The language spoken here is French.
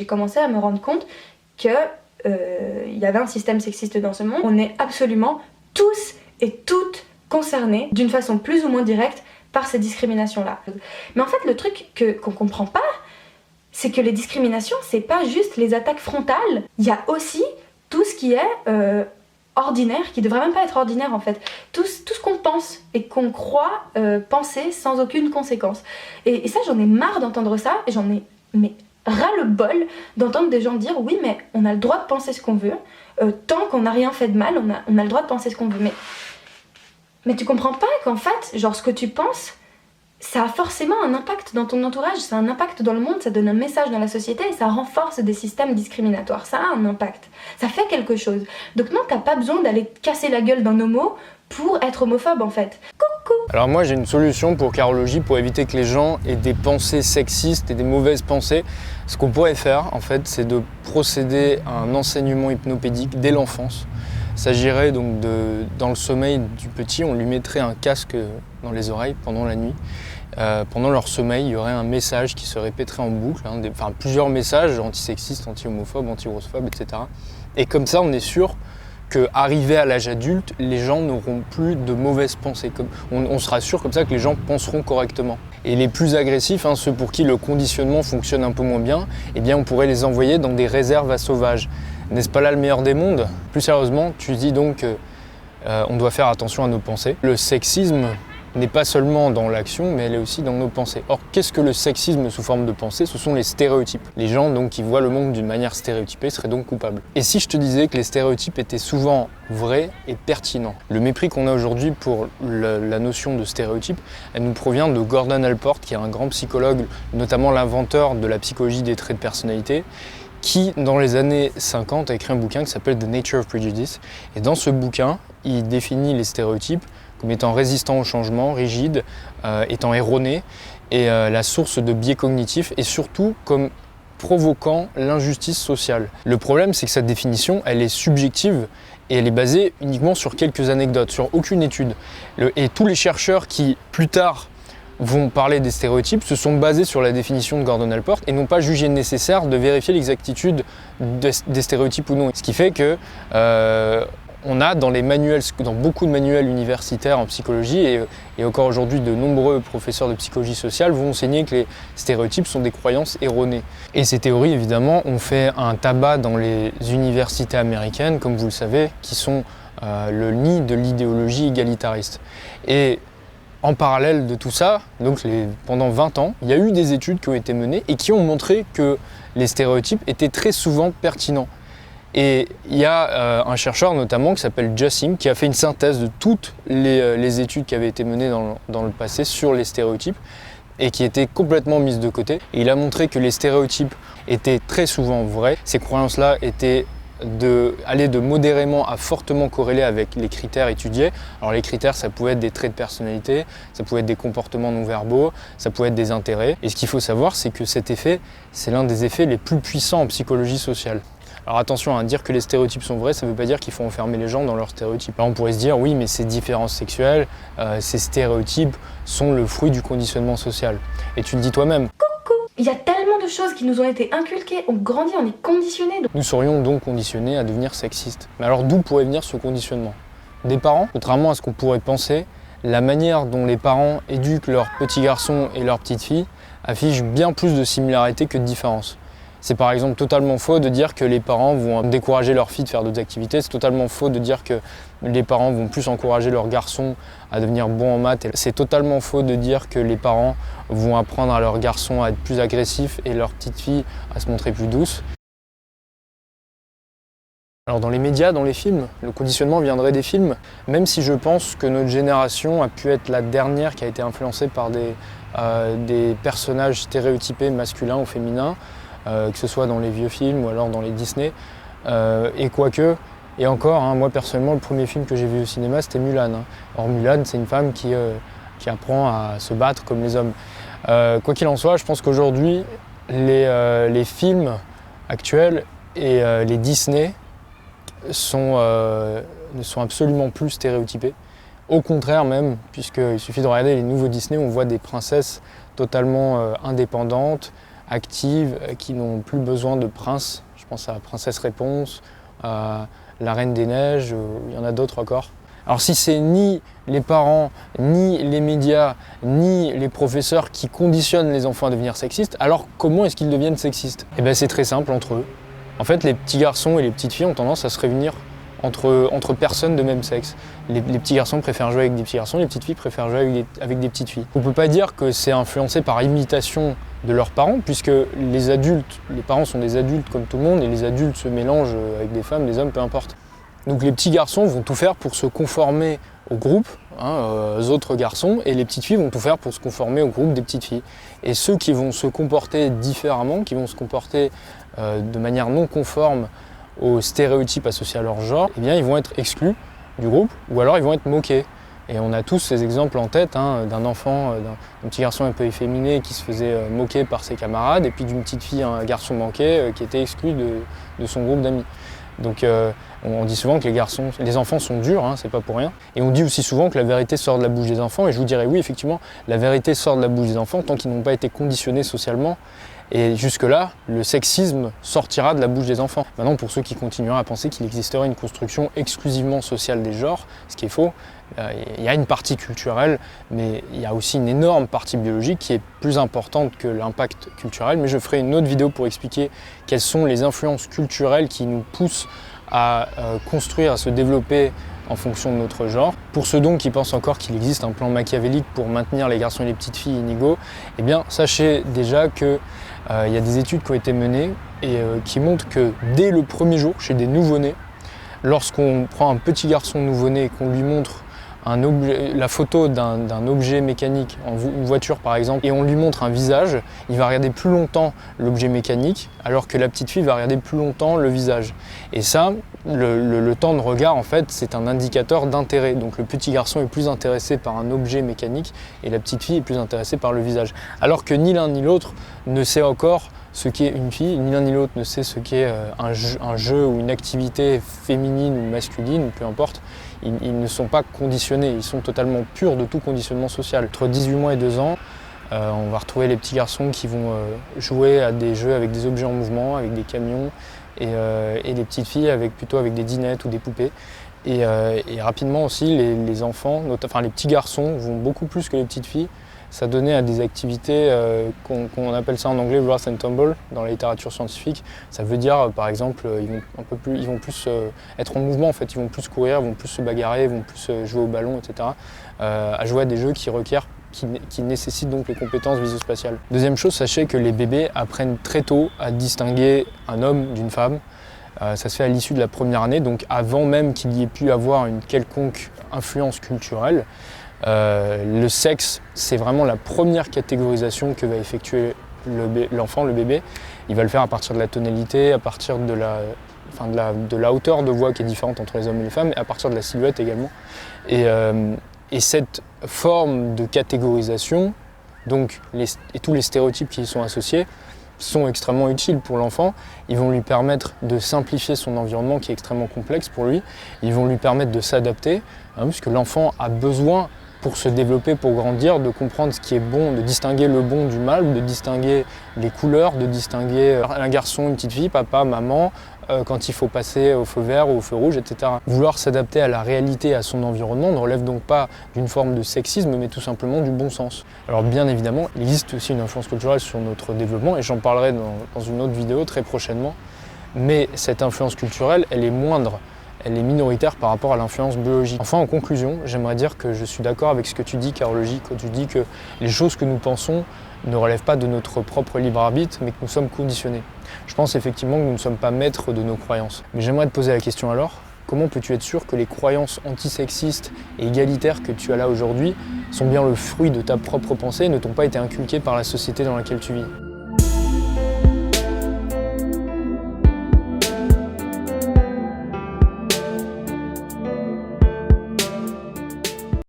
J'ai commencé à me rendre compte que y avait un système sexiste dans ce monde. On est absolument tous et toutes concernés d'une façon plus ou moins directe par ces discriminations-là. Mais en fait, le truc qu'on comprend pas, c'est que les discriminations, c'est pas juste les attaques frontales. Il y a aussi tout ce qui est ordinaire, qui devrait même pas être ordinaire en fait. Tout ce qu'on pense et qu'on croit penser sans aucune conséquence. Et ça, j'en ai marre d'entendre ça, et j'en ai ras-le-bol d'entendre des gens dire oui, mais on a le droit de penser ce qu'on veut, tant qu'on n'a rien fait de mal, on a le droit de penser ce qu'on veut. Mais tu comprends pas qu'en fait, genre ce que tu penses, ça a forcément un impact dans ton entourage, ça a un impact dans le monde, ça donne un message dans la société et ça renforce des systèmes discriminatoires. Ça a un impact, ça fait quelque chose. Donc non, t'as pas besoin d'aller te casser la gueule d'un homo pour être homophobe en fait. Coucou! Alors moi j'ai une solution pour Carologie pour éviter que les gens aient des pensées sexistes et des mauvaises pensées. Ce qu'on pourrait faire en fait, c'est de procéder à un enseignement hypnopédique dès l'enfance. Il s'agirait donc dans le sommeil du petit, on lui mettrait un casque dans les oreilles pendant la nuit. Pendant leur sommeil, il y aurait un message qui se répéterait en boucle, plusieurs messages antisexistes, anti-homophobes, anti-grossophobes, etc. Et comme ça, on est sûr qu'arrivés à l'âge adulte, les gens n'auront plus de mauvaises pensées. On sera sûr comme ça que les gens penseront correctement. Et les plus agressifs, ceux pour qui le conditionnement fonctionne un peu moins bien, eh bien on pourrait les envoyer dans des réserves à sauvages. N'est-ce pas là le meilleur des mondes? Plus sérieusement, tu dis donc qu'on doit faire attention à nos pensées. Le sexisme n'est pas seulement dans l'action, mais elle est aussi dans nos pensées. Or, qu'est-ce que le sexisme sous forme de pensée? Ce sont les stéréotypes. Les gens donc, qui voient le monde d'une manière stéréotypée seraient donc coupables. Et si je te disais que les stéréotypes étaient souvent vrais et pertinents? Le mépris qu'on a aujourd'hui pour la notion de stéréotype, elle nous provient de Gordon Allport, qui est un grand psychologue, notamment l'inventeur de la psychologie des traits de personnalité, qui, dans les années 50, a écrit un bouquin qui s'appelle The Nature of Prejudice. Et dans ce bouquin, il définit les stéréotypes comme étant résistants au changement, rigides, étant erronés, et la source de biais cognitifs, et surtout comme provoquant l'injustice sociale. Le problème, c'est que cette définition, elle est subjective, et elle est basée uniquement sur quelques anecdotes, sur aucune étude. Et tous les chercheurs qui, plus tard, vont parler des stéréotypes se sont basés sur la définition de Gordon Allport et n'ont pas jugé nécessaire de vérifier l'exactitude des stéréotypes ou non. Ce qui fait que on a dans beaucoup de manuels universitaires en psychologie et encore aujourd'hui de nombreux professeurs de psychologie sociale vont enseigner que les stéréotypes sont des croyances erronées. Et ces théories évidemment ont fait un tabac dans les universités américaines, comme vous le savez, qui sont le nid de l'idéologie égalitariste. Et en parallèle de tout ça, donc pendant 20 ans, il y a eu des études qui ont été menées et qui ont montré que les stéréotypes étaient très souvent pertinents. Et il y a un chercheur notamment qui s'appelle Jussim qui a fait une synthèse de toutes les études qui avaient été menées dans le passé sur les stéréotypes et qui étaient complètement mises de côté. Et il a montré que les stéréotypes étaient très souvent vrais. Ces croyances-là allaient de modérément à fortement corrélées avec les critères étudiés. Alors les critères, ça pouvait être des traits de personnalité, ça pouvait être des comportements non verbaux, ça pouvait être des intérêts. Et ce qu'il faut savoir, c'est que cet effet, c'est l'un des effets les plus puissants en psychologie sociale. Alors attention, à dire que les stéréotypes sont vrais, ça ne veut pas dire qu'il faut enfermer les gens dans leurs stéréotypes. Là, on pourrait se dire, oui, mais ces différences sexuelles, ces stéréotypes sont le fruit du conditionnement social. Et tu le dis toi-même. Coucou! Il y a tellement de choses qui nous ont été inculquées, on grandit, on est conditionnés. Nous serions donc conditionnés à devenir sexistes. Mais alors d'où pourrait venir ce conditionnement? Des parents? Contrairement à ce qu'on pourrait penser, la manière dont les parents éduquent leurs petits garçons et leurs petites filles affiche bien plus de similarités que de différences. C'est par exemple totalement faux de dire que les parents vont décourager leurs filles de faire d'autres activités. C'est totalement faux de dire que les parents vont plus encourager leurs garçons à devenir bons en maths. C'est totalement faux de dire que les parents vont apprendre à leurs garçons à être plus agressifs et leurs petites filles à se montrer plus douces. Alors dans les médias, dans les films, le conditionnement viendrait des films, même si je pense que notre génération a pu être la dernière qui a été influencée par des personnages stéréotypés masculins ou féminins, que ce soit dans les vieux films ou alors dans les Disney. Et quoique, et encore, moi personnellement, le premier film que j'ai vu au cinéma, c'était Mulan. Or Mulan, c'est une femme qui apprend à se battre comme les hommes. Quoi qu'il en soit, je pense qu'aujourd'hui, les films actuels et les Disney ne sont absolument plus stéréotypés. Au contraire même, puisqu'il suffit de regarder les nouveaux Disney, on voit des princesses totalement indépendantes, actives, qui n'ont plus besoin de princes. Je pense à Princesse Réponse, à La Reine des Neiges, il y en a d'autres encore. Alors si c'est ni les parents, ni les médias, ni les professeurs qui conditionnent les enfants à devenir sexistes, alors comment est-ce qu'ils deviennent sexistes? Eh bien c'est très simple, entre eux. En fait, les petits garçons et les petites filles ont tendance à se réunir entre personnes de même sexe. Les petits garçons préfèrent jouer avec des petits garçons, les petites filles préfèrent jouer avec des petites filles. On ne peut pas dire que c'est influencé par imitation de leurs parents, puisque les parents sont des adultes comme tout le monde, et les adultes se mélangent avec des femmes, des hommes, peu importe. Donc les petits garçons vont tout faire pour se conformer au groupe, aux autres garçons, et les petites filles vont tout faire pour se conformer au groupe des petites filles. Et ceux qui vont se comporter différemment, qui vont se comporter de manière non conforme aux stéréotypes associés à leur genre, eh bien ils vont être exclus du groupe, ou alors ils vont être moqués. Et on a tous ces exemples en tête, d'un enfant, d'un petit garçon un peu efféminé qui se faisait moquer par ses camarades, et puis d'une petite fille, un garçon manqué, qui était exclu de son groupe d'amis. Donc on dit souvent que les enfants sont durs, c'est pas pour rien. Et on dit aussi souvent que la vérité sort de la bouche des enfants, et je vous dirais oui, effectivement, la vérité sort de la bouche des enfants tant qu'ils n'ont pas été conditionnés socialement. Et jusque-là, le sexisme sortira de la bouche des enfants. Maintenant, pour ceux qui continueraient à penser qu'il existerait une construction exclusivement sociale des genres, ce qui est faux, il y a une partie culturelle, mais il y a aussi une énorme partie biologique qui est plus importante que l'impact culturel. Mais je ferai une autre vidéo pour expliquer quelles sont les influences culturelles qui nous poussent à construire, à se développer en fonction de notre genre. Pour ceux donc qui pensent encore qu'il existe un plan machiavélique pour maintenir les garçons et les petites filles inégaux, eh bien sachez déjà que il y a des études qui ont été menées et qui montrent que dès le premier jour, chez des nouveau-nés, lorsqu'on prend un petit garçon nouveau-né et qu'on lui montre la photo d'un objet mécanique, une voiture par exemple, et on lui montre un visage, il va regarder plus longtemps l'objet mécanique, alors que la petite fille va regarder plus longtemps le visage. Et ça, le temps de regard, en fait, c'est un indicateur d'intérêt. Donc le petit garçon est plus intéressé par un objet mécanique et la petite fille est plus intéressée par le visage. Alors que ni l'un ni l'autre ne sait encore ce qu'est une fille, ni l'un ni l'autre ne sait ce qu'est un jeu ou une activité féminine ou masculine, peu importe. Ils ne sont pas conditionnés, ils sont totalement purs de tout conditionnement social. Entre 18 mois et 2 ans, on va retrouver les petits garçons qui vont jouer à des jeux avec des objets en mouvement, avec des camions, et les petites filles plutôt avec des dinettes ou des poupées. Et rapidement aussi, les enfants, enfin les petits garçons, vont beaucoup plus que les petites filles s'adonner à des activités qu'on appelle ça en anglais rough and tumble dans la littérature scientifique. Ça veut dire par exemple ils vont plus être en mouvement en fait, ils vont plus courir, ils vont plus se bagarrer, ils vont plus jouer au ballon, etc. À jouer à des jeux qui nécessitent donc les compétences visuospatiales. Deuxième chose, sachez que les bébés apprennent très tôt à distinguer un homme d'une femme. Ça se fait à l'issue de la première année, donc avant même qu'il y ait pu avoir une quelconque influence culturelle. Le sexe, c'est vraiment la première catégorisation que va effectuer l'enfant, le bébé. Il va le faire à partir de la tonalité, à partir de la hauteur de voix qui est différente entre les hommes et les femmes, et à partir de la silhouette également. Et cette forme de catégorisation, donc et tous les stéréotypes qui y sont associés, sont extrêmement utiles pour l'enfant. Ils vont lui permettre de simplifier son environnement qui est extrêmement complexe pour lui. Ils vont lui permettre de s'adapter, puisque l'enfant a besoin, pour se développer, pour grandir, de comprendre ce qui est bon, de distinguer le bon du mal, de distinguer les couleurs, de distinguer un garçon, une petite fille, papa, maman, quand il faut passer au feu vert ou au feu rouge, etc. Vouloir s'adapter à la réalité, à son environnement, ne relève donc pas d'une forme de sexisme, mais tout simplement du bon sens. Alors bien évidemment, il existe aussi une influence culturelle sur notre développement, et j'en parlerai dans une autre vidéo très prochainement, mais cette influence culturelle, elle est moindre. Elle est minoritaire par rapport à l'influence biologique. Enfin, en conclusion, j'aimerais dire que je suis d'accord avec ce que tu dis, Carologie, quand tu dis que les choses que nous pensons ne relèvent pas de notre propre libre arbitre, mais que nous sommes conditionnés. Je pense effectivement que nous ne sommes pas maîtres de nos croyances. Mais j'aimerais te poser la question alors, comment peux-tu être sûr que les croyances antisexistes et égalitaires que tu as là aujourd'hui sont bien le fruit de ta propre pensée et ne t'ont pas été inculquées par la société dans laquelle tu vis ?